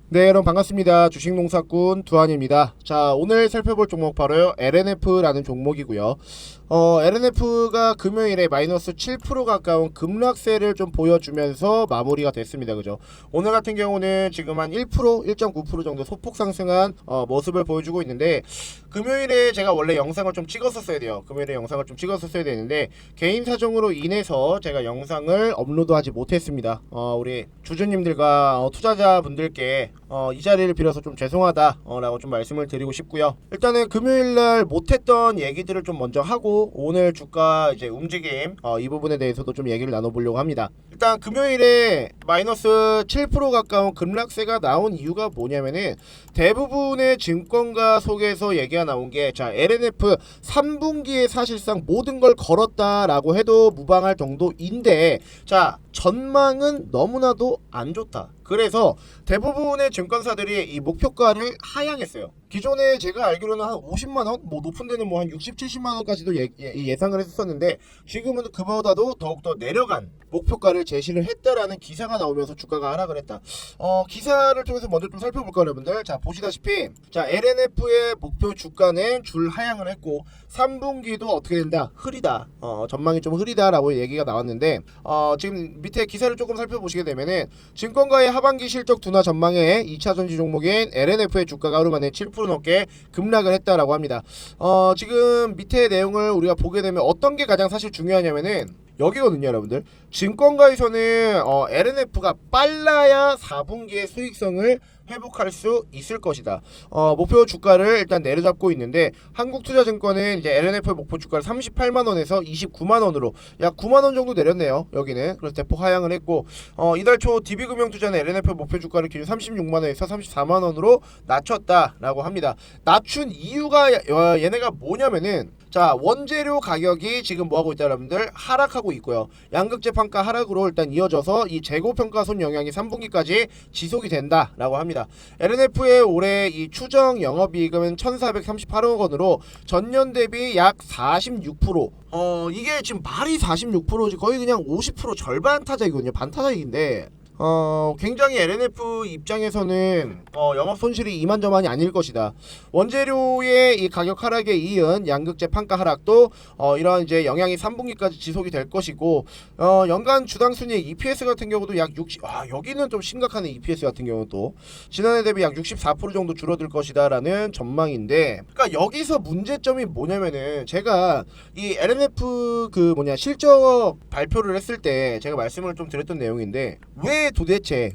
네, 여러분 반갑습니다. 주식농사꾼 두한입니다. 자, 오늘 살펴볼 종목 바로 LNF라는 종목이고요. LNF가 금요일에 마이너스 7% 가까운 급락세를 좀 보여주면서 마무리가 됐습니다. 그죠? 오늘 같은 경우는 지금 한 1%, 1.9% 정도 소폭 상승한 모습을 보여주고 있는데, 금요일에 제가 원래 영상을 좀 찍었었어야 돼요. 금요일에 영상을 좀 찍었었어야 되는데 개인 사정으로 인해서 제가 영상을 업로드하지 못했습니다. 우리 주주님들과 투자자분들께 이 자리를 빌어서 좀 죄송하다 라고 좀 말씀을 드리고 싶고요. 일단은 금요일날 못했던 얘기들을 좀 먼저 하고 오늘 주가 이제 움직임 이 부분에 대해서도 좀 얘기를 나눠보려고 합니다. 일단 금요일에 마이너스 7% 가까운 급락세가 나온 이유가 뭐냐면은 대부분의 증권가 속에서 얘기가 나온 게, 자, LNF 3분기에 사실상 모든 걸 걸었다라고 해도 무방할 정도인데, 자, 전망은 너무나도 안 좋다. 그래서 대부분의 증권사들이 이 목표가를 하향했어요. 기존에 제가 알기로는 한 50만원, 뭐 높은 데는 뭐 한 60, 70만원까지도 예상을 했었는데, 지금은 그보다도 더욱더 내려간 목표가를 제시를 했다라는 기사가 나오면서 주가가 하락을 했다. 기사를 통해서 먼저 좀 살펴볼까요, 여러분들? 자, 보시다시피, 자, LNF의 목표 주가는 줄 하향을 했고 3분기도 어떻게 된다? 흐리다. 전망이 좀 흐리다라고 얘기가 나왔는데, 지금 밑에 기사를 조금 살펴보시게 되면은 증권가의 하반기 실적 둔화 전망에 2차 전지 종목인 LNF의 주가가 하루 만에 7% 넘게 급락을 했다라고 합니다. 지금 밑에 내용을 우리가 보게 되면 어떤 게 가장 사실 중요하냐면은 여기거든요, 여러분들. 증권가에서는 LNF가 빨라야 4분기의 수익성을 회복할 수 있을 것이다. 목표 주가를 일단 내려잡고 있는데, 한국투자증권은 이제 LNF의 목표 주가를 38만원에서 29만원으로 약 9만원 정도 내렸네요, 여기는. 그래서 대폭 하향을 했고, 이달 초 DB금융투자는 LNF의 목표 주가를 기준 36만원에서 34만원으로 낮췄다라고 합니다. 낮춘 이유가 얘네가 뭐냐면은, 자, 원재료 가격이 지금 뭐하고 있다, 여러분들? 하락하고 있고요. 양극재 판가 하락으로 일단 이어져서 이 재고평가 손 영향이 3분기까지 지속이 된다라고 합니다. LNF의 올해 이 추정 영업이익은 1,438억 원으로 전년 대비 약 46%. 이게 지금 말이 46%지 거의 그냥 50% 절반 타작이거든요. 반타작인데. 굉장히 LNF 입장에서는 영업 손실이 이만저만이 아닐 것이다. 원재료의 이 가격 하락에 이은 양극재 판가 하락도 이런 이제 영향이 3분기까지 지속이 될 것이고, 연간 주당 순이익 EPS 같은 경우도 약 60, 여기는 좀 심각하네. EPS 같은 경우도 지난해 대비 약 64% 정도 줄어들 것이다라는 전망인데, 그러니까 여기서 문제점이 뭐냐면은, 제가 이 LNF 실적 발표를 했을 때 제가 말씀을 좀 드렸던 내용인데, 왜 도대체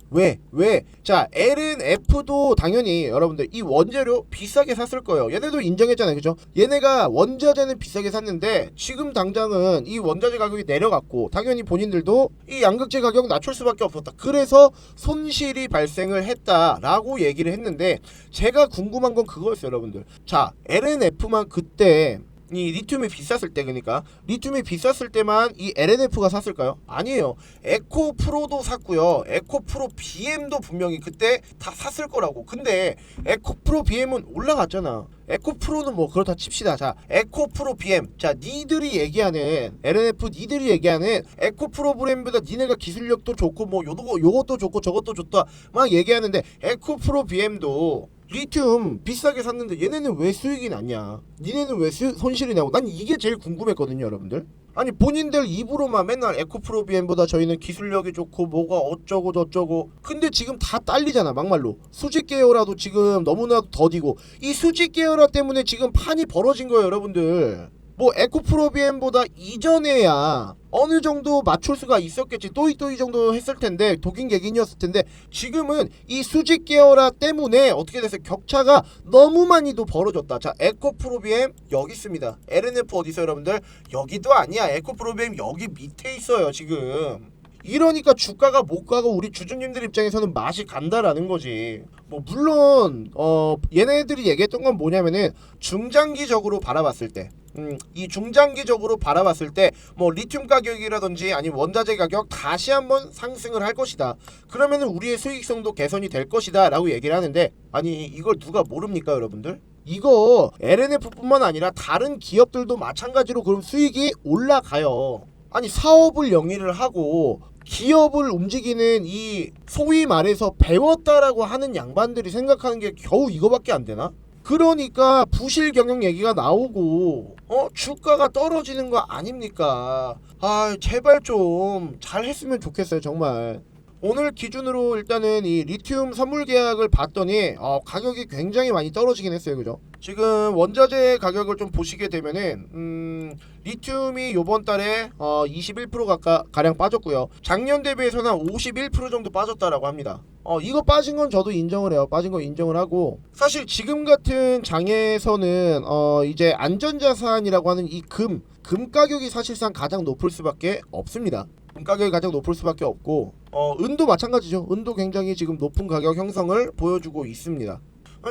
왜? 자, LNF도 당연히 여러분들 이 원재료 비싸게 샀을 거예요. 얘네도 인정했잖아요, 그죠? 얘네가 원자재는 비싸게 샀는데 지금 당장은 이 원자재 가격이 내려갔고, 당연히 본인들도 이 양극재 가격 낮출 수밖에 없었다. 그래서 손실이 발생을 했다라고 얘기를 했는데, 제가 궁금한 건 그거였어요, 여러분들. 자, LNF만 그때 이 리튬이 비쌌을 때, 그러니까 리튬이 비쌌을 때만 이 LNF가 샀을까요? 아니에요. 에코프로도 샀고요. 에코프로 BM도 분명히 그때 다 샀을 거라고. 근데 에코프로 BM은 올라갔잖아. 에코프로는 뭐 그렇다 칩시다. 자, 에코프로 BM, 자, 니들이 얘기하는 LNF, 니들이 얘기하는 에코프로 브랜드보다 니네가 기술력도 좋고 뭐 요것도 좋고 저것도 좋다 막 얘기하는데, 에코프로 BM도 리튬 비싸게 샀는데 얘네는 왜 수익이 났냐? 니네는 왜 손실이 나고? 난 이게 제일 궁금했거든요, 여러분들. 아니, 본인들 입으로만 맨날 에코프로 BM보다 저희는 기술력이 좋고 뭐가 어쩌고 저쩌고, 근데 지금 다 딸리잖아, 막말로. 수직 계열화도 지금 너무나도 더디고, 이 수직 계열화 때문에 지금 판이 벌어진 거예요, 여러분들. 뭐 에코프로 BM보다 이전에야 어느 정도 맞출 수가 있었겠지. 또이 정도 했을 텐데, 독인 개긴이었을 텐데, 지금은 이 수직 계열화 때문에 어떻게 됐어요? 격차가 너무 많이도 벌어졌다. 자, 에코프로 BM 여기 있습니다. LNF 어디 있어요, 여러분들? 여기도 아니야. 에코프로 BM 여기 밑에 있어요, 지금. 이러니까 주가가 못 가고 우리 주주님들 입장에서는 맛이 간다라는 거지. 뭐 물론 얘네들이 얘기했던 건 뭐냐면은, 중장기적으로 바라봤을 때, 이 중장기적으로 바라봤을 때 뭐 리튬 가격이라든지 아니면 원자재 가격 다시 한번 상승을 할 것이다. 그러면은 우리의 수익성도 개선이 될 것이다 라고 얘기를 하는데, 아니 이걸 누가 모릅니까, 여러분들? 이거 LNF뿐만 아니라 다른 기업들도 마찬가지로 그럼 수익이 올라가요. 아니, 사업을 영위를 하고 기업을 움직이는 이 소위 말해서 배웠다라고 하는 양반들이 생각하는 게 겨우 이거밖에 안 되나? 그러니까 부실 경영 얘기가 나오고 주가가 떨어지는 거 아닙니까? 아 제발 좀 잘했으면 좋겠어요 정말. 오늘 기준으로 일단은 이 리튬 선물 계약을 봤더니 가격이 굉장히 많이 떨어지긴 했어요. 그죠? 지금 원자재 가격을 좀 보시게 되면은 리튬이 요번 달에 21% 가량 빠졌고요. 작년 대비해서는 한 51% 정도 빠졌다라고 합니다. 이거 빠진 건 저도 인정을 해요. 빠진 거 인정을 하고, 사실 지금 같은 장에서는 이제 안전자산이라고 하는 이 금 가격이 사실상 가장 높을 수밖에 없습니다. 금 가격이 가장 높을 수밖에 없고, 은도 마찬가지죠. 은도 굉장히 지금 높은 가격 형성을 보여주고 있습니다.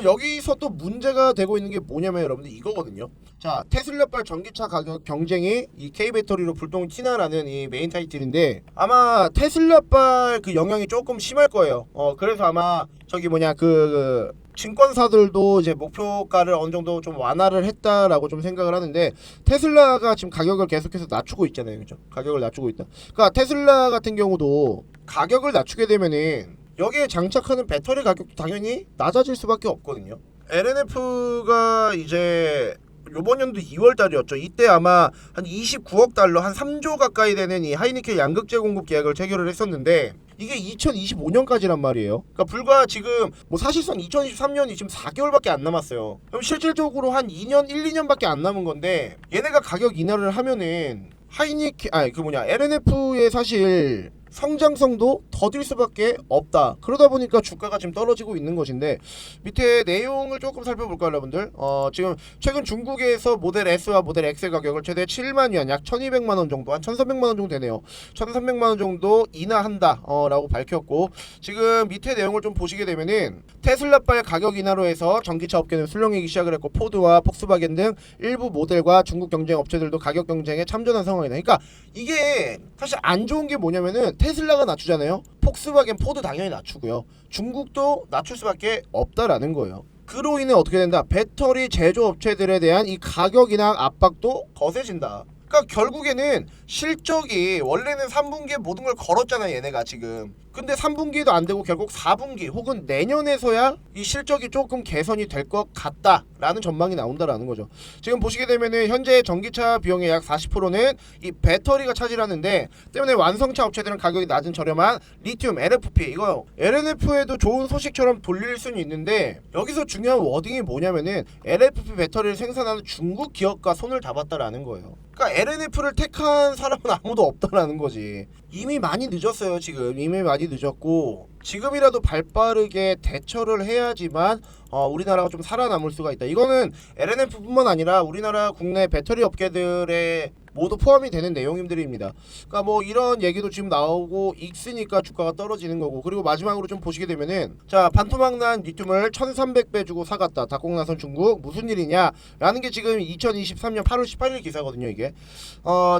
여기서 또 문제가 되고 있는 게 뭐냐면 여러분들 이거거든요. 자, 테슬라발 전기차 가격 경쟁이 이 K배터리로 불똥을 튀나라는 이 메인 타이틀인데, 아마 테슬라발 그 영향이 조금 심할 거예요. 그래서 아마 저기 그 증권사들도 이제 목표가를 어느 정도 좀 완화를 했다라고 좀 생각을 하는데, 테슬라가 지금 가격을 계속해서 낮추고 있잖아요. 그죠? 가격을 낮추고 있다. 그러니까 테슬라 같은 경우도 가격을 낮추게 되면은 여기에 장착하는 배터리 가격도 당연히 낮아질 수밖에 없거든요. LNF가 이제 요번 연도 2월 달이었죠. 이때 아마 한 29억 달러, 한 3조 가까이 되는 이 하이니켈 양극재 공급 계약을 체결을 했었는데, 이게 2025년까지란 말이에요. 그러니까 불과 지금 뭐 사실상 2023년이 지금 4개월밖에 안 남았어요. 그럼 실질적으로 한 2년, 1, 2년밖에 안 남은 건데, 얘네가 가격 인하를 하면은 LNF의 사실 성장성도 더딜 수밖에 없다. 그러다 보니까 주가가 지금 떨어지고 있는 것인데, 밑에 내용을 조금 살펴볼까요 여러분들? 지금 최근 중국에서 모델 S와 모델 X의 가격을 최대 7만 위안, 약 1200만원 정도, 한 1300만원 정도 되네요. 1300만원 정도 인하한다 라고 밝혔고, 지금 밑에 내용을 좀 보시게 되면은 테슬라발 가격 인하로 해서 전기차 업계는 술렁이기 시작을 했고, 포드와 폭스바겐 등 일부 모델과 중국 경쟁 업체들도 가격 경쟁에 참전한 상황이다. 그러니까 이게 사실 안 좋은 게 뭐냐면은, 테슬라가 낮추잖아요. 폭스바겐, 포드 당연히 낮추고요. 중국도 낮출 수밖에 없다라는 거예요. 그로 인해 어떻게 된다? 배터리 제조업체들에 대한 이 가격 인하 압박도 거세진다. 그러니까 결국에는 실적이 원래는 3분기에 모든 걸 걸었잖아요 얘네가 지금. 근데 3분기도 안 되고 결국 4분기 혹은 내년에서야 이 실적이 조금 개선이 될 것 같다라는 전망이 나온다라는 거죠. 지금 보시게 되면은 현재 전기차 비용의 약 40%는 이 배터리가 차지하는데, 때문에 완성차 업체들은 가격이 낮은 저렴한 리튬, LFP, 이거 LNF에도 좋은 소식처럼 돌릴 수는 있는데, 여기서 중요한 워딩이 뭐냐면은 LFP 배터리를 생산하는 중국 기업과 손을 잡았다라는 거예요. 그러니까 LNF를 택한 사람은 아무도 없다라는 거지. 이미 많이 늦었어요. 지금 이미 많이 늦었고, 지금이라도 발빠르게 대처를 해야지만 우리나라가 좀 살아남을 수가 있다. 이거는 LNF뿐만 아니라 우리나라 국내 배터리 업계들의 모두 포함이 되는 내용들입니다. 그러니까 뭐 이런 얘기도 지금 나오고 있으니까 주가가 떨어지는 거고, 그리고 마지막으로 좀 보시게 되면은, 자, 반토막난 리튬을 1300배 주고 사갔다. 닭공나선 중국 무슨 일이냐 라는 게 지금 2023년 8월 18일 기사거든요. 이게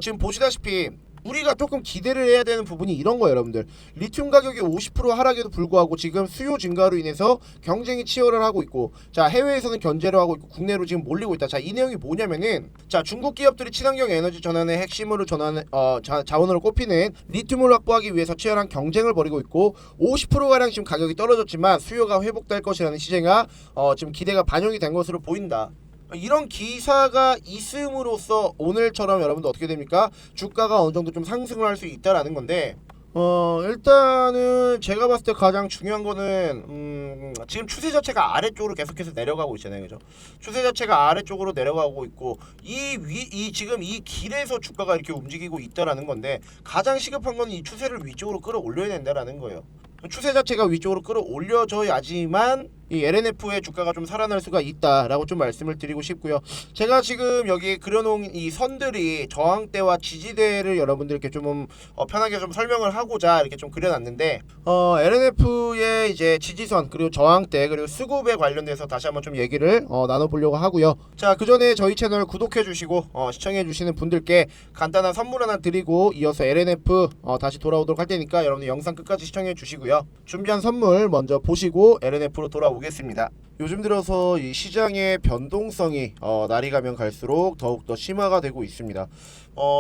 지금 보시다시피 우리가 조금 기대를 해야 되는 부분이 이런 거예요 여러분들. 리튬 가격이 50% 하락에도 불구하고 지금 수요 증가로 인해서 경쟁이 치열하고 있고, 자, 해외에서는 견제를 하고 있고 국내로 지금 몰리고 있다. 자, 이 내용이 뭐냐면은, 자, 중국 기업들이 친환경 에너지 전환의 핵심으로 자원으로 꼽히는 리튬을 확보하기 위해서 치열한 경쟁을 벌이고 있고, 50%가량 지금 가격이 떨어졌지만 수요가 회복될 것이라는 시장이 지금 기대가 반영이 된 것으로 보인다. 이런 기사가 있음으로써 오늘처럼 여러분들 어떻게 됩니까? 주가가 어느 정도 좀 상승을 할 수 있다라는 건데, 일단은 제가 봤을 때 가장 중요한 거는 지금 추세 자체가 아래쪽으로 계속해서 내려가고 있잖아요. 그죠? 추세 자체가 아래쪽으로 내려가고 있고, 지금 이 길에서 주가가 이렇게 움직이고 있다라는 건데, 가장 시급한 건 이 추세를 위쪽으로 끌어올려야 된다라는 거예요. 추세 자체가 위쪽으로 끌어올려져야지만 이 LNF의 주가가 좀 살아날 수가 있다라고 좀 말씀을 드리고 싶고요. 제가 지금 여기 그려놓은 이 선들이 저항대와 지지대를 여러분들께 좀 편하게 좀 설명을 하고자 이렇게 좀 그려놨는데, LNF의 이제 지지선, 그리고 저항대, 그리고 수급에 관련돼서 다시 한번 좀 얘기를 나눠보려고 하고요. 자, 그 전에 저희 채널 구독해주시고 시청해주시는 분들께 간단한 선물 하나 드리고 이어서 LNF 다시 돌아오도록 할 테니까 여러분들 영상 끝까지 시청해주시고요. 준비한 선물 먼저 보시고 LNF로 돌아오겠습니다. 요즘 들어서 이 시장의 변동성이 날이 가면 갈수록 더욱더 심화가 되고 있습니다.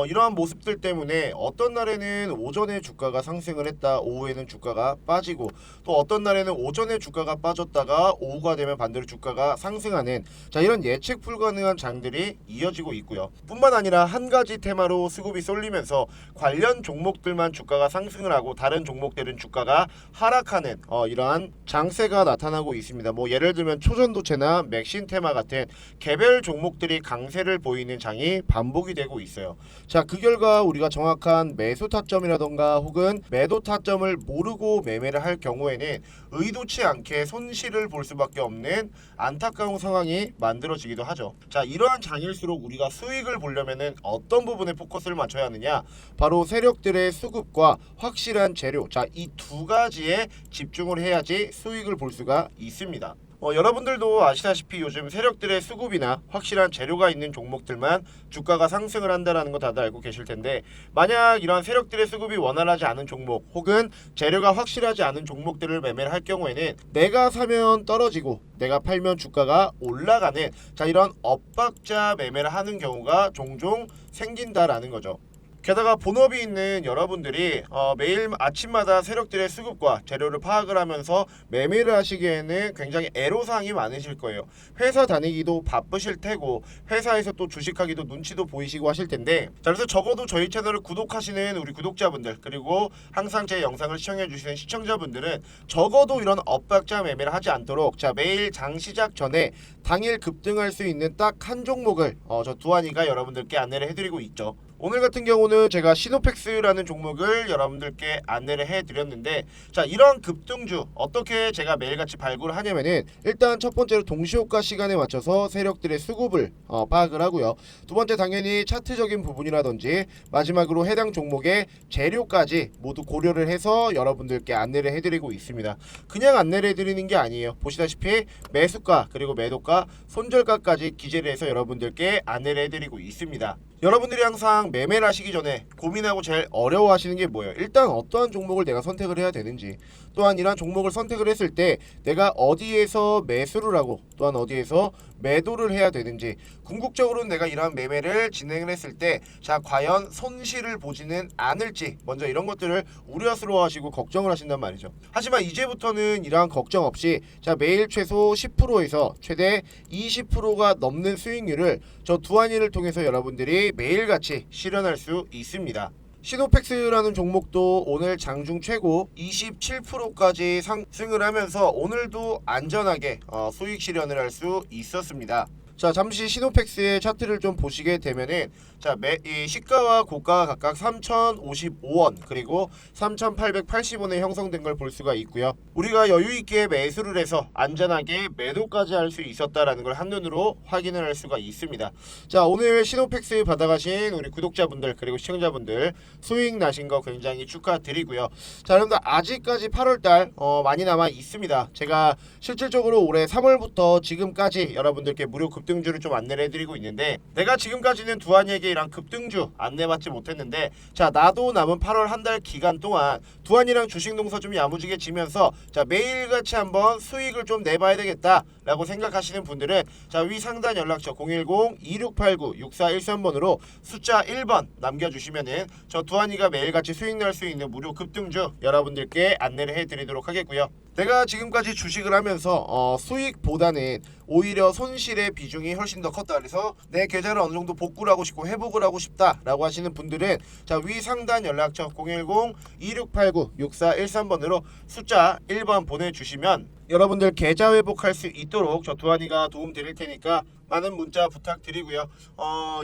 이러한 모습들 때문에 어떤 날에는 오전에 주가가 상승을 했다, 오후에는 주가가 빠지고, 또 어떤 날에는 오전에 주가가 빠졌다가 오후가 되면 반대로 주가가 상승하는, 자, 이런 예측 불가능한 장들이 이어지고 있고요. 뿐만 아니라 한 가지 테마로 수급이 쏠리면서 관련 종목들만 주가가 상승을 하고 다른 종목들은 주가가 하락하는 이러한 장세가 나타나고 있습니다. 뭐 예를 들면 초전도체나 맥신 테마 같은 개별 종목들이 강세를 보이는 장이 반복이 되고 있어요. 자, 그 결과 우리가 정확한 매수 타점이라던가 혹은 매도 타점을 모르고 매매를 할 경우에는 의도치 않게 손실을 볼 수밖에 없는 안타까운 상황이 만들어지기도 하죠. 자, 이러한 장일수록 우리가 수익을 보려면은 어떤 부분에 포커스를 맞춰야 하느냐? 바로 세력들의 수급과 확실한 재료, 자, 이 두 가지에 집중을 해야지 수익을 볼 수가 있습니다. 여러분들도 아시다시피 요즘 세력들의 수급이나 확실한 재료가 있는 종목들만 주가가 상승을 한다는 거 다들 알고 계실 텐데, 만약 이러한 세력들의 수급이 원활하지 않은 종목 혹은 재료가 확실하지 않은 종목들을 매매를 할 경우에는 내가 사면 떨어지고 내가 팔면 주가가 올라가는, 자, 이런 엇박자 매매를 하는 경우가 종종 생긴다라는 거죠. 게다가 본업이 있는 여러분들이 매일 아침마다 세력들의 수급과 재료를 파악을 하면서 매매를 하시기에는 굉장히 애로사항이 많으실 거예요. 회사 다니기도 바쁘실 테고 회사에서 또 주식하기도 눈치도 보이시고 하실 텐데, 자, 그래서 적어도 저희 채널을 구독하시는 우리 구독자분들, 그리고 항상 제 영상을 시청해 주시는 시청자분들은 적어도 이런 엇박자 매매를 하지 않도록, 자, 매일 장 시작 전에 당일 급등할 수 있는 딱 한 종목을 저 두한이가 여러분들께 안내를 해드리고 있죠. 오늘 같은 경우는 제가 시노펙스라는 종목을 여러분들께 안내를 해드렸는데, 자, 이런 급등주 어떻게 제가 매일같이 발굴을 하냐면은, 일단 첫 번째로 동시호가 시간에 맞춰서 세력들의 수급을 파악을 하고요. 두 번째 당연히 차트적인 부분이라든지 마지막으로 해당 종목의 재료까지 모두 고려를 해서 여러분들께 안내를 해드리고 있습니다. 그냥 안내를 해드리는 게 아니에요. 보시다시피 매수가 그리고 매도가 손절가까지 기재를 해서 여러분들께 안내를 해드리고 있습니다. 여러분들이 항상 매매를 하시기 전에 고민하고 제일 어려워하시는 게 뭐예요? 일단 어떠한 종목을 내가 선택을 해야 되는지, 또한 이러한 종목을 선택을 했을 때 내가 어디에서 매수를 하고 또한 어디에서 매도를 해야 되는지, 궁극적으로는 내가 이러한 매매를 진행을 했을 때, 자, 과연 손실을 보지는 않을지, 먼저 이런 것들을 우려스러워하시고 걱정을 하신단 말이죠. 하지만 이제부터는 이러한 걱정 없이, 자, 매일 최소 10%에서 최대 20%가 넘는 수익률을 저 두한이를 통해서 여러분들이 매일같이 실현할 수 있습니다. 시노펙스라는 종목도 오늘 장중 최고 27%까지 상승을 하면서 오늘도 안전하게 수익 실현을 할 수 있었습니다. 자, 잠시 시노펙스의 차트를 좀 보시게 되면은, 자, 이 시가와 고가가 각각 3,055원 그리고 3,880원에 형성된 걸 볼 수가 있고요. 우리가 여유있게 매수를 해서 안전하게 매도까지 할 수 있었다라는 걸 한눈으로 확인을 할 수가 있습니다. 자, 오늘 시노펙스 받아가신 우리 구독자분들 그리고 시청자분들 수익 나신 거 굉장히 축하드리고요. 자, 여러분들 아직까지 8월달 많이 남아 있습니다. 제가 실질적으로 올해 3월부터 지금까지 여러분들께 무료 급등주를 좀 안내를 해드리고 있는데, 내가 지금까지는 두한이에게 이랑 급등주 안내받지 못했는데, 자, 나도 남은 8월 한 달 기간 동안 두한이랑 주식농사 좀 야무지게 지면서, 자, 매일같이 한번 수익을 좀 내봐야 되겠다 라고 생각하시는 분들은, 자, 위 상단 연락처 010-2689-6413번으로 숫자 1번 남겨주시면은 저 두한이가 매일같이 수익 낼 수 있는 무료 급등주 여러분들께 안내를 해드리도록 하겠고요. 내가 지금까지 주식을 하면서 수익보다는 오히려 손실의 비중이 훨씬 더 컸다, 그래서 내 계좌를 어느 정도 복구를 하고 싶고 회복을 하고 싶다 라고 하시는 분들은, 자, 위 상단 연락처 010-2689-6413번으로 숫자 1번 보내주시면 여러분들 계좌 회복할 수 있도록 저 두한이가 도움 드릴 테니까 많은 문자 부탁드리고요.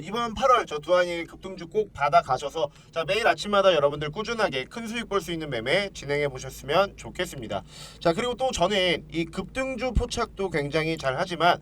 이번 8월 저 두한이 급등주 꼭 받아 가셔서, 자, 매일 아침마다 여러분들 꾸준하게 큰 수익 볼 수 있는 매매 진행해 보셨으면 좋겠습니다. 자, 그리고 또 저는 이 급등주 포착도 굉장히 잘 하지만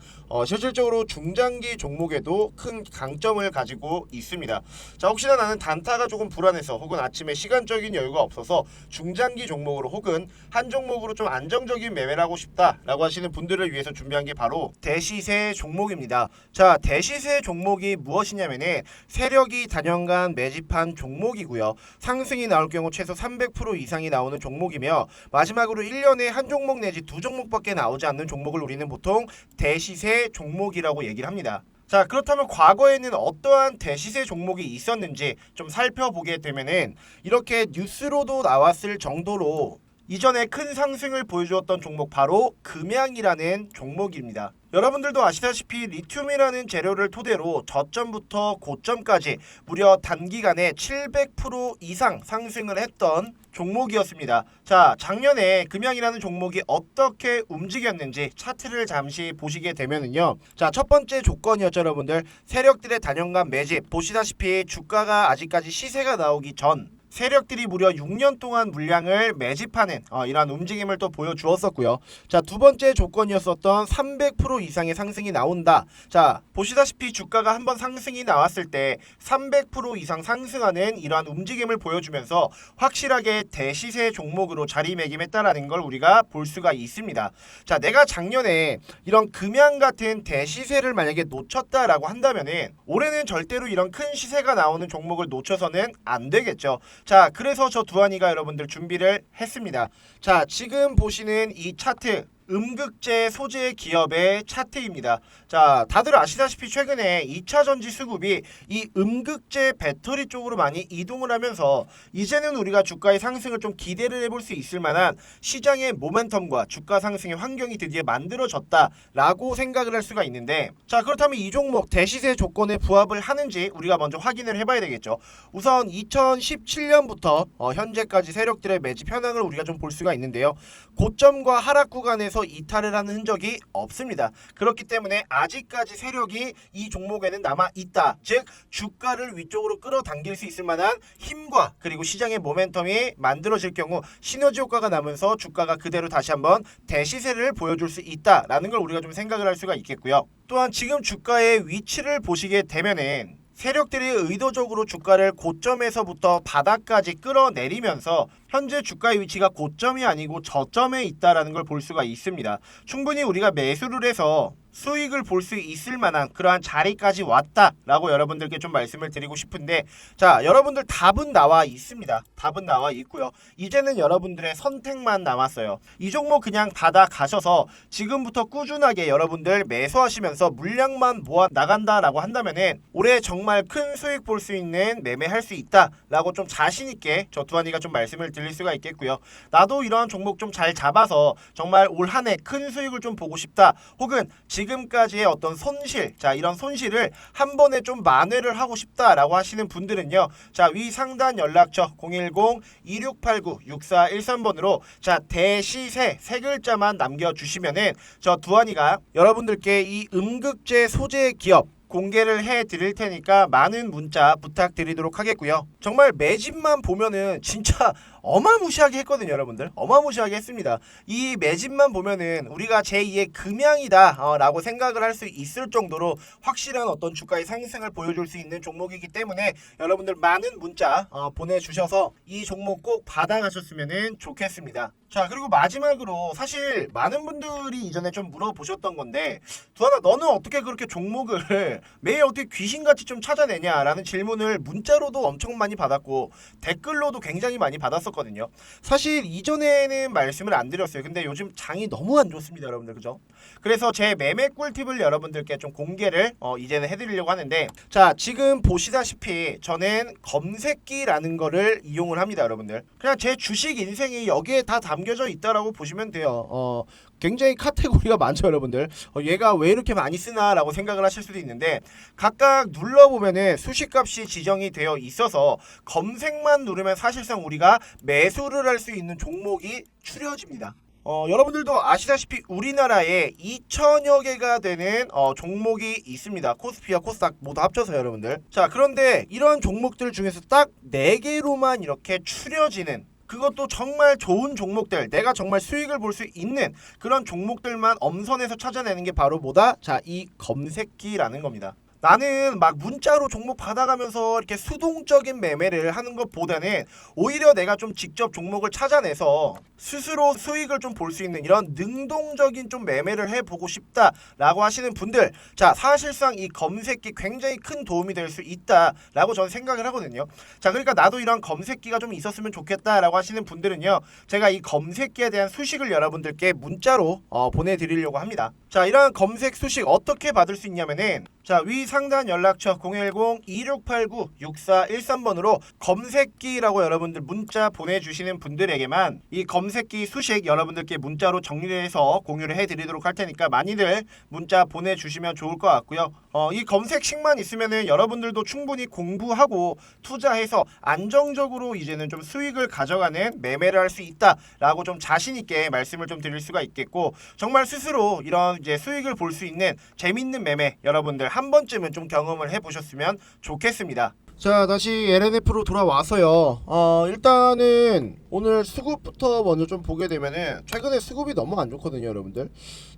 실질적으로 중장기 종목에도 큰 강점을 가지고 있습니다. 자, 혹시나 나는 단타가 조금 불안해서 혹은 아침에 시간적인 여유가 없어서 중장기 종목으로 혹은 한 종목으로 좀 안정적인 매매를 하고 싶다라고 하시는 분들을 위해서 준비한 게 바로 대시세 종목입니다. 자, 대시세 종목이 무엇이냐면은 세력이 단연간 매집한 종목이고요. 상승이 나올 경우 최소 300% 이상이 나오는 종목이며, 마지막으로 1년에 한 종목 내지 두 종목밖에 나오지 않는 종목을 우리는 보통 대시세 종목이라고 얘기를 합니다. 자, 그렇다면 과거에는 어떠한 대시세 종목이 있었는지 좀 살펴보게 되면은 이렇게 뉴스로도 나왔을 정도로 이전에 큰 상승을 보여주었던 종목 바로 금양이라는 종목입니다. 여러분들도 아시다시피 리튬이라는 재료를 토대로 저점부터 고점까지 무려 단기간에 700% 이상 상승을 했던 종목이었습니다. 자, 작년에 금양이라는 종목이 어떻게 움직였는지 차트를 잠시 보시게 되면은요. 자, 첫 번째 조건이었죠, 여러분들. 세력들의 단연간 매집. 보시다시피 주가가 아직까지 시세가 나오기 전 세력들이 무려 6년 동안 물량을 매집하는 이러한 움직임을 또 보여주었었고요. 자, 두 번째 조건이었었던 300% 이상의 상승이 나온다. 자, 보시다시피 주가가 한번 상승이 나왔을 때 300% 이상 상승하는 이러한 움직임을 보여주면서 확실하게 대시세 종목으로 자리매김했다라는 걸 우리가 볼 수가 있습니다. 자, 내가 작년에 이런 금양 같은 대시세를 만약에 놓쳤다라고 한다면은 올해는 절대로 이런 큰 시세가 나오는 종목을 놓쳐서는 안 되겠죠. 자, 그래서 저 두한이가 여러분들 준비를 했습니다. 자, 지금 보시는 이 차트 음극재 소재 기업의 차트입니다. 자, 다들 아시다시피 최근에 2차 전지 수급이 이 음극재 배터리 쪽으로 많이 이동을 하면서 이제는 우리가 주가의 상승을 좀 기대를 해볼 수 있을 만한 시장의 모멘텀과 주가 상승의 환경이 드디어 만들어졌다라고 생각을 할 수가 있는데, 자, 그렇다면 이 종목 대시세 조건에 부합을 하는지 우리가 먼저 확인을 해봐야 되겠죠. 우선 2017년부터 현재까지 세력들의 매집 현황을 우리가 좀 볼 수가 있는데요. 고점과 하락 구간에서 이탈을 하는 흔적이 없습니다. 그렇기 때문에 아직까지 세력이 이 종목에는 남아 있다. 즉 주가를 위쪽으로 끌어당길 수 있을 만한 힘과 그리고 시장의 모멘텀이 만들어질 경우 시너지 효과가 나면서 주가가 그대로 다시 한번 대시세를 보여줄 수 있다라는 걸 우리가 좀 생각을 할 수가 있겠고요. 또한 지금 주가의 위치를 보시게 되면은 세력들이 의도적으로 주가를 고점에서부터 바닥까지 끌어내리면서 현재 주가의 위치가 고점이 아니고 저점에 있다라는 걸 볼 수가 있습니다. 충분히 우리가 매수를 해서 수익을 볼 수 있을 만한 그러한 자리까지 왔다라고 여러분들께 좀 말씀을 드리고 싶은데, 자, 여러분들 답은 나와 있습니다. 답은 나와 있고요. 이제는 여러분들의 선택만 남았어요. 이 종목 그냥 받아 가셔서 지금부터 꾸준하게 여러분들 매수하시면서 물량만 모아 나간다라고 한다면은 올해 정말 큰 수익 볼 수 있는 매매할 수 있다라고 좀 자신 있게 저 두한이가 좀 말씀을 드릴 수가 있겠고요. 나도 이러한 종목 좀 잘 잡아서 정말 올 한 해 큰 수익을 좀 보고 싶다. 혹은 지금까지의 어떤 손실, 자, 이런 손실을 한 번에 좀 만회를 하고 싶다라고 하시는 분들은요. 자, 위 상단 연락처 010-2689-6413번으로 자, 대시세 세 글자만 남겨주시면은 저 두한이가 여러분들께 이 음극재 소재 기업 공개를 해 드릴 테니까 많은 문자 부탁드리도록 하겠고요. 정말 매집만 보면은 진짜 어마무시하게 했거든요, 여러분들. 어마무시하게 했습니다. 이 매집만 보면은 우리가 제2의 금양이다 라고 생각을 할 수 있을 정도로 확실한 어떤 주가의 상승을 보여줄 수 있는 종목이기 때문에 여러분들 많은 문자 보내주셔서 이 종목 꼭 받아가셨으면 좋겠습니다. 자, 그리고 마지막으로 사실 많은 분들이 이전에 좀 물어보셨던 건데, 두한아, 너는 어떻게 그렇게 종목을 매일 어떻게 귀신같이 좀 찾아내냐라는 질문을 문자로도 엄청 많이 받았고 댓글로도 굉장히 많이 받았었거든요. 사실 이전에는 말씀을 안 드렸어요. 근데 요즘 장이 너무 안 좋습니다, 여러분들. 그죠? 그래서 제 매매 꿀팁을 여러분들께 좀 공개를 이제는 해드리려고 하는데, 자, 지금 보시다시피 저는 검색기라는 거를 이용을 합니다, 여러분들. 그냥 제 주식 인생이 여기에 다 담겨져 있다라고 보시면 돼요. 굉장히 카테고리가 많죠, 여러분들. 얘가 왜 이렇게 많이 쓰나 라고 생각을 하실 수도 있는데, 각각 눌러보면은 수식값이 지정이 되어 있어서 검색만 누르면 사실상 우리가 매수를 할 수 있는 종목이 추려집니다. 여러분들도 아시다시피 우리나라에 2천여 개가 되는 종목이 있습니다. 코스피와 코스닥 모두 합쳐서 여러분들. 자, 그런데 이런 종목들 중에서 딱 4개로만 이렇게 추려지는, 그것도 정말 좋은 종목들, 내가 정말 수익을 볼 수 있는 그런 종목들만 엄선해서 찾아내는 게 바로 뭐다? 자, 이 검색기라는 겁니다. 나는 막 문자로 종목 받아가면서 이렇게 수동적인 매매를 하는 것보다는 오히려 내가 좀 직접 종목을 찾아내서 스스로 수익을 좀 볼 수 있는 이런 능동적인 좀 매매를 해보고 싶다라고 하시는 분들, 자, 사실상 이 검색기 굉장히 큰 도움이 될 수 있다라고 저는 생각을 하거든요. 자, 그러니까 나도 이런 검색기가 좀 있었으면 좋겠다라고 하시는 분들은요, 제가 이 검색기에 대한 수식을 여러분들께 문자로 보내드리려고 합니다. 자, 이런 검색 수식 어떻게 받을 수 있냐면은, 자, 위 상단 연락처 010-2689-6413번으로 검색기라고 여러분들 문자 보내주시는 분들에게만 이 검색기 수식 여러분들께 문자로 정리해서 공유를 해드리도록 할 테니까 많이들 문자 보내주시면 좋을 것 같고요. 이 검색식만 있으면은 여러분들도 충분히 공부하고 투자해서 안정적으로 이제는 좀 수익을 가져가는 매매를 할 수 있다라고 좀 자신 있게 말씀을 좀 드릴 수가 있겠고, 정말 스스로 이런 이제 수익을 볼 수 있는 재밌는 매매 여러분들 한 번쯤은 좀 경험을 해보셨으면 좋겠습니다. 자, 다시 LNF로 돌아와서요. 일단은 오늘 수급부터 먼저 좀 보게 되면은 최근에 수급이 너무 안 좋거든요, 여러분들.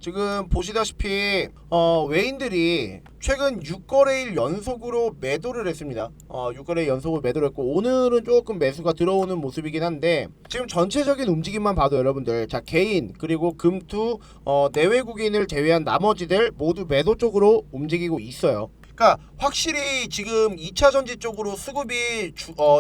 지금 보시다시피 외인들이 최근 6거래일 연속으로 매도를 했습니다. 6거래일 연속으로 매도를 했고, 오늘은 조금 매수가 들어오는 모습이긴 한데, 지금 전체적인 움직임만 봐도 여러분들, 자, 개인 그리고 금투 내외국인을 제외한 나머지들 모두 매도 쪽으로 움직이고 있어요. 그러니까 확실히 지금 2차 전지 쪽으로 수급이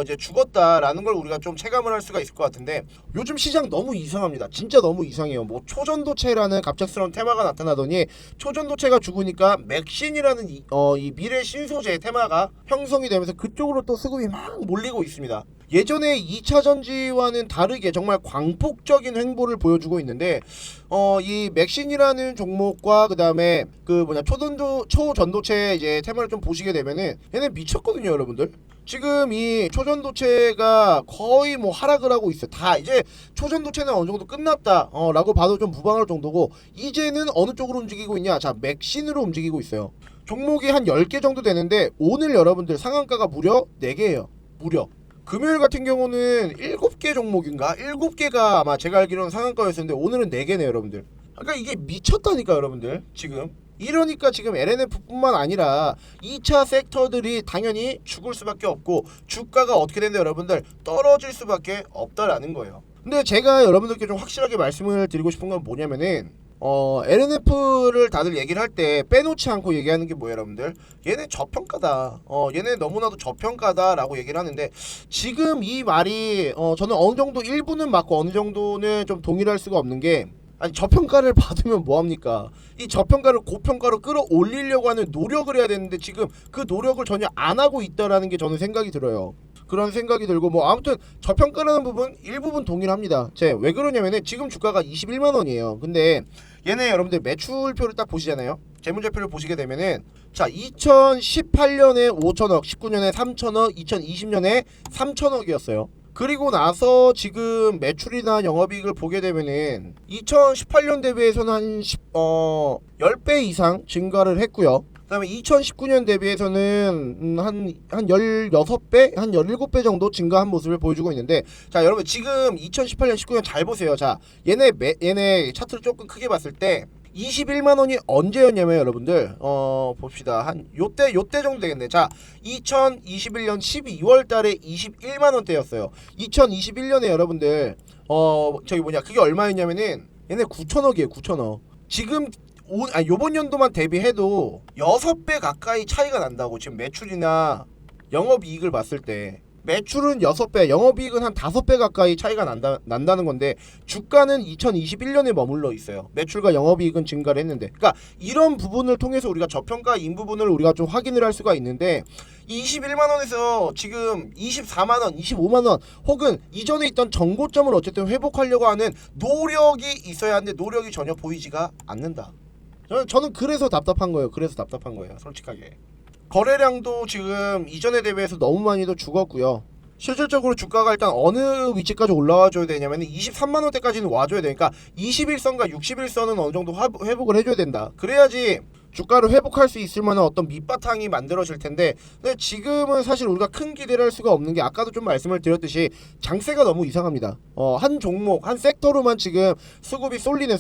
이제 죽었다라는 걸 우리가 좀 체감을 할 수가 있을 것 같은데, 요즘 시장 너무 이상합니다. 진짜 너무 이상해요. 뭐 초전도체라는 갑작스러운 테마가 나타나더니 초전도체가 죽으니까 맥신이라는 이 미래 신소재 테마가 형성이 되면서 그쪽으로 또 수급이 막 몰리고 있습니다. 예전에 2차 전지와는 다르게 정말 광폭적인 행보를 보여주고 있는데, 이 맥신이라는 종목과 그 다음에 그 초전도체 이제 테마를 좀 보시게 되면은 얘네 미쳤거든요, 여러분들. 지금 이 초전도체가 거의 뭐 하락을 하고 있어요. 다 이제 초전도체는 어느 정도 끝났다 라고 봐도 좀 무방할 정도고, 이제는 어느 쪽으로 움직이고 있냐, 자, 맥신으로 움직이고 있어요. 종목이 한 10개 정도 되는데 오늘 여러분들 상한가가 무려 4개예요. 무려. 금요일 같은 경우는 7개 종목인가? 7개가 아마 제가 알기로는 상한가였었는데 오늘은 4개네요, 여러분들. 그러니까 이게 미쳤다니까, 여러분들. 지금 이러니까 지금 LNF뿐만 아니라 2차 섹터들이 당연히 죽을 수밖에 없고, 주가가 어떻게 된다, 여러분들? 떨어질 수밖에 없다라는 거예요. 근데 제가 여러분들께 좀 확실하게 말씀을 드리고 싶은 건 뭐냐면은, LNF를 다들 얘기를 할 때 빼놓지 않고 얘기하는 게 뭐예요, 여러분들? 얘네 저평가다. 얘네 너무나도 저평가다라고 얘기를 하는데, 지금 이 말이 저는 어느 정도 일부는 맞고 어느 정도는 좀 동일할 수가 없는 게, 아니, 저평가를 받으면 뭐합니까? 이 저평가를 고평가로 끌어올리려고 하는 노력을 해야 되는데 지금 그 노력을 전혀 안 하고 있다라는 게 저는 생각이 들어요. 그런 생각이 들고, 뭐 아무튼 저평가라는 부분 일부분 동일합니다. 왜 그러냐면은 지금 주가가 21만원이에요. 근데 얘네 여러분들 매출표를 딱 보시잖아요. 재무제표를 보시게 되면은, 자, 2018년에 5천억, 19년에 3천억, 2020년에 3천억이었어요. 그리고 나서 지금 매출이나 영업이익을 보게 되면은 2018년 대비해서는 한 10배 이상 증가를 했고요. 그 다음에 2019년 대비해서는 한 16배? 한 17배 정도 증가한 모습을 보여주고 있는데, 자, 여러분 지금 2018년 19년 잘 보세요. 자, 얘네 차트를 조금 크게 봤을 때 21만원이 언제였냐면 여러분들 봅시다. 한 요때 정도 되겠네. 자, 2021년 12월 달에 21만원대였어요 2021년에 여러분들 저기 뭐냐, 그게 얼마였냐면은 얘네 9천억이에요 9천억. 지금 요번 연도만 대비해도 6배 가까이 차이가 난다고. 지금 매출이나 영업이익을 봤을 때 매출은 6배, 영업이익은 한 5배 가까이 차이가 난다는 건데, 주가는 2021년에 머물러 있어요. 매출과 영업이익은 증가를 했는데, 그러니까 이런 부분을 통해서 우리가 저평가인 부분을 우리가 좀 확인을 할 수가 있는데, 21만원에서 지금 24만원, 25만원 혹은 이전에 있던 정고점을 어쨌든 회복하려고 하는 노력이 있어야 하는데 노력이 전혀 보이지가 않는다. 저는 그래서 답답한 거예요. 솔직하게. 거래량도 지금 이전에 대비해서 너무 많이도 죽었고요. 실질적으로 주가가 일단 어느 위치까지 올라와줘야 되냐면 23만원대까지는 와줘야 되니까 21선과 61선은 어느 정도 회복을 해줘야 된다. 그래야지 주가를 회복할 수 있을 만한 어떤 밑바탕이 만들어질 텐데, 근데 지금은 사실 우리가 큰 기대를 할 수가 없는 게, 아까도 좀 말씀을 드렸듯이 장세가 너무 이상합니다. 한 종목, 한 섹터로만 지금 수급 쏠림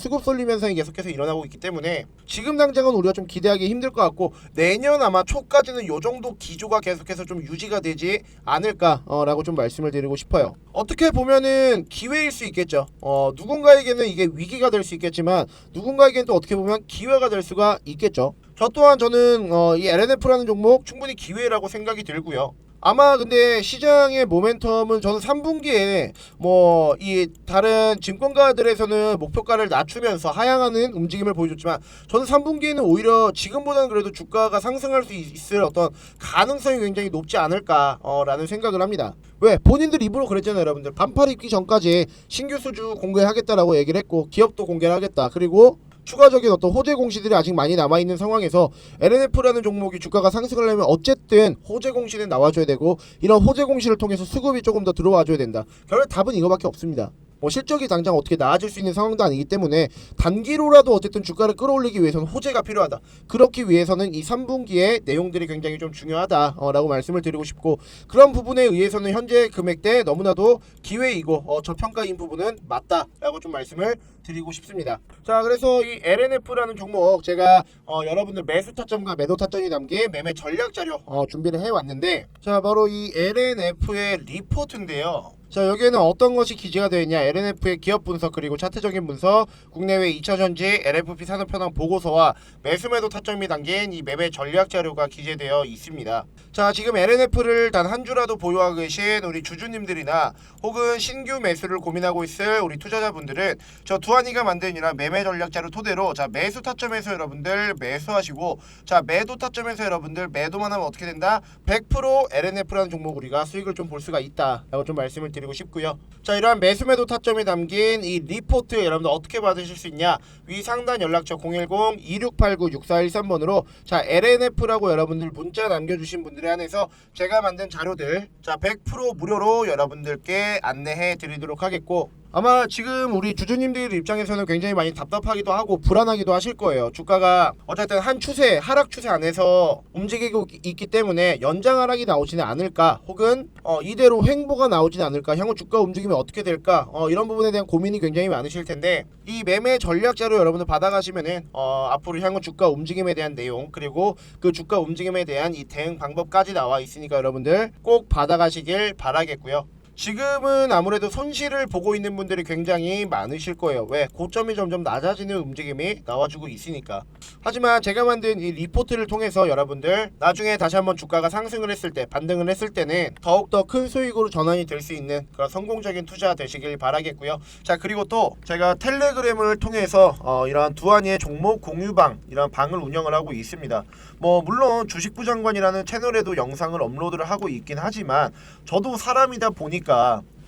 현상이 계속해서 일어나고 있기 때문에 지금 당장은 우리가 좀 기대하기 힘들 것 같고, 내년 아마 초까지는 요 정도 기조가 계속해서 좀 유지가 되지 않을까라고 좀 말씀을 드리고 싶어요. 어떻게 보면은 기회일 수 있겠죠. 누군가에게는 이게 위기가 될 수 있겠지만 누군가에게는 또 어떻게 보면 기회가 될 수가 있겠죠. 저 또한 저는 이 LNF라는 종목 충분히 기회라고 생각이 들고요. 아마 근데 시장의 모멘텀은 저는 3분기에 뭐 이 다른 증권가들에서는 목표가를 낮추면서 하향하는 움직임을 보여줬지만 저는 3분기에는 오히려 지금보다는 그래도 주가가 상승할 수 있을 어떤 가능성이 굉장히 높지 않을까 라는 생각을 합니다. 왜? 본인들 입으로 그랬잖아요, 여러분들. 반팔 입기 전까지 신규 수주 공개하겠다라고 얘기를 했고 기업도 공개를 하겠다. 그리고 추가적인 어떤 호재 공시들이 아직 많이 남아있는 상황에서 LNF라는 종목이 주가가 상승을 하려면 어쨌든 호재 공시는 나와줘야 되고 이런 호재 공시를 통해서 수급이 조금 더 들어와줘야 된다. 결국 답은 이거밖에 없습니다. 뭐 실적이 당장 어떻게 나아질 수 있는 상황도 아니기 때문에 단기로라도 어쨌든 주가를 끌어올리기 위해서는 호재가 필요하다. 그렇기 위해서는 이 3분기의 내용들이 굉장히 좀 중요하다 라고 말씀을 드리고 싶고, 그런 부분에 의해서는 현재 금액대 너무나도 기회이고 저평가인 부분은 맞다 라고 좀 말씀을 드리고 싶습니다. 자, 그래서 이 LNF라는 종목 제가 여러분들 매수 타점과 매도 타점이 담긴 매매 전략 자료 준비를 해왔는데, 자 바로 이 LNF의 리포트인데요. 자, 여기에는 어떤 것이 기재가 되어 있냐, LNF의 기업 분석 그리고 차트적인 분석, 국내외 2차 전지 LFP 산업 현황 보고서와 매수 매도 타점이 담긴 이 매매 전략 자료가 기재되어 있습니다. 자, 지금 LNF를 단 한 주라도 보유하고 계신 우리 주주님들이나 혹은 신규 매수를 고민하고 있을 우리 투자자분들은 저 두한이가 만든 이런 매매 전략 자료 토대로 자 매수 타점에서 여러분들 매수하시고, 자 매도 타점에서 여러분들 매도만 하면 어떻게 된다? 100% LNF라는 종목 우리가 수익을 좀 볼 수가 있다 라고 좀 말씀을 드리고 싶고요. 자, 이러한 매수 매도 타점이 담긴 이 리포트 여러분들 어떻게 받으실 수 있냐, 위 상단 연락처 010-2689-6413번으로 자 LNF라고 여러분들 문자 남겨주신 분들에 한해서 제가 만든 자료들 자 100% 무료로 여러분들께 안내해 드리도록 하겠고, 아마 지금 우리 주주님들 입장에서는 굉장히 많이 답답하기도 하고 불안하기도 하실 거예요. 주가가 어쨌든 한 추세, 하락 추세 안에서 움직이고 있기 때문에 연장 하락이 나오지는 않을까, 혹은 이대로 횡보가 나오지는 않을까, 향후 주가 움직이면 어떻게 될까, 이런 부분에 대한 고민이 굉장히 많으실 텐데, 이 매매 전략 자료 여러분들 받아가시면은 앞으로 향후 주가 움직임에 대한 내용 그리고 그 주가 움직임에 대한 이 대응 방법까지 나와 있으니까 여러분들 꼭 받아가시길 바라겠고요. 지금은 아무래도 손실을 보고 있는 분들이 굉장히 많으실 거예요. 왜? 고점이 점점 낮아지는 움직임이 나와주고 있으니까. 하지만 제가 만든 이 리포트를 통해서 여러분들 나중에 다시 한번 주가가 상승을 했을 때, 반등을 했을 때는 더욱더 큰 수익으로 전환이 될 수 있는 그런 성공적인 투자 되시길 바라겠고요. 자, 그리고 또 제가 텔레그램을 통해서 이러한 두한이의 종목 공유방, 이런 방을 운영을 하고 있습니다. 뭐 물론 주식부 장관이라는 채널에도 영상을 업로드를 하고 있긴 하지만 저도 사람이다 보니까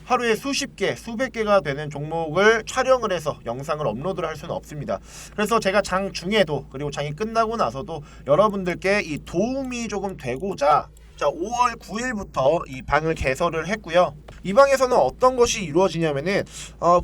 하루에 수십 개, 수백 개가 되는 종목을 촬영을 해서 영상을 업로드를 할 수는 없습니다. 그래서 제가 장 중에도 그리고 장이 끝나고 나서도 여러분들께 이 도움이 조금 되고자 자 5월 9일부터 이 방을 개설을 했고요. 이 방에서는 어떤 것이 이루어지냐면은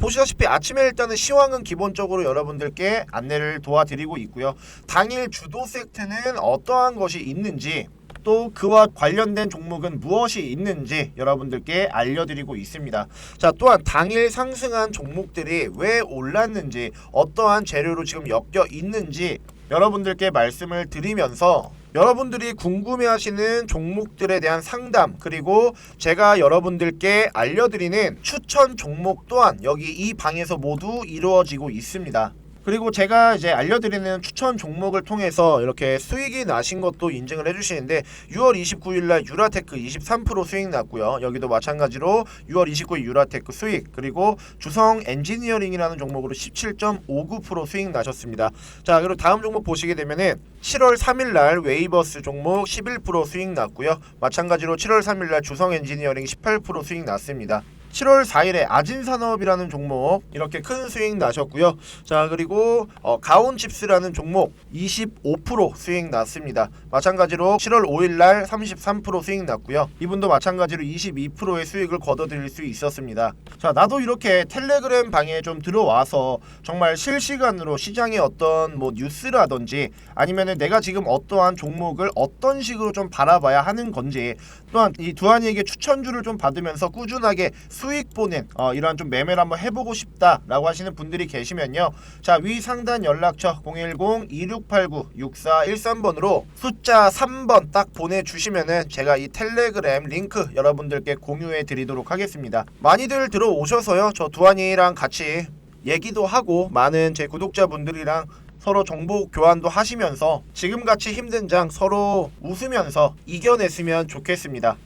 보시다시피 아침에 일단은 시황은 기본적으로 여러분들께 안내를 도와드리고 있고요. 당일 주도 세트는 어떠한 것이 있는지, 또 그와 관련된 종목은 무엇이 있는지 여러분들께 알려드리고 있습니다. 자, 또한 당일 상승한 종목들이 왜 올랐는지, 어떠한 재료로 지금 엮여 있는지 여러분들께 말씀을 드리면서 여러분들이 궁금해하시는 종목들에 대한 상담, 그리고 제가 여러분들께 알려드리는 추천 종목 또한 여기 이 방에서 모두 이루어지고 있습니다. 그리고 제가 이제 알려드리는 추천 종목을 통해서 이렇게 수익이 나신 것도 인증을 해주시는데, 6월 29일날 유라테크 23% 수익 났고요. 여기도 마찬가지로 6월 29일 유라테크 수익, 그리고 주성 엔지니어링이라는 종목으로 17.59% 수익 나셨습니다. 자, 그리고 다음 종목 보시게 되면은 7월 3일날 웨이버스 종목 11% 수익 났고요. 마찬가지로 7월 3일날 주성 엔지니어링 18% 수익 났습니다. 7월 4일에 아진산업이라는 종목 이렇게 큰 수익 나셨고요. 자, 그리고 가온칩스라는 종목 25% 수익 났습니다. 마찬가지로 7월 5일날 33% 수익 났고요. 이분도 마찬가지로 22%의 수익을 거둬들일 수 있었습니다. 자, 나도 이렇게 텔레그램 방에 좀 들어와서 정말 실시간으로 시장의 어떤 뭐 뉴스라든지 아니면은 내가 지금 어떠한 종목을 어떤 식으로 좀 바라봐야 하는 건지, 또한 이 두한이에게 추천주를 좀 받으면서 꾸준하게 수익 보는 이러한 좀 매매를 한번 해보고 싶다라고 하시는 분들이 계시면요. 자, 위 상단 연락처 010-2689-6413번으로 숫자 3번 딱 보내주시면은 제가 이 텔레그램 링크 여러분들께 공유해 드리도록 하겠습니다. 많이들 들어오셔서요. 저 두한이랑 같이 얘기도 하고 많은 제 구독자분들이랑 서로 정보 교환도 하시면서 지금같이 힘든 장 서로 웃으면서 이겨냈으면 좋겠습니다.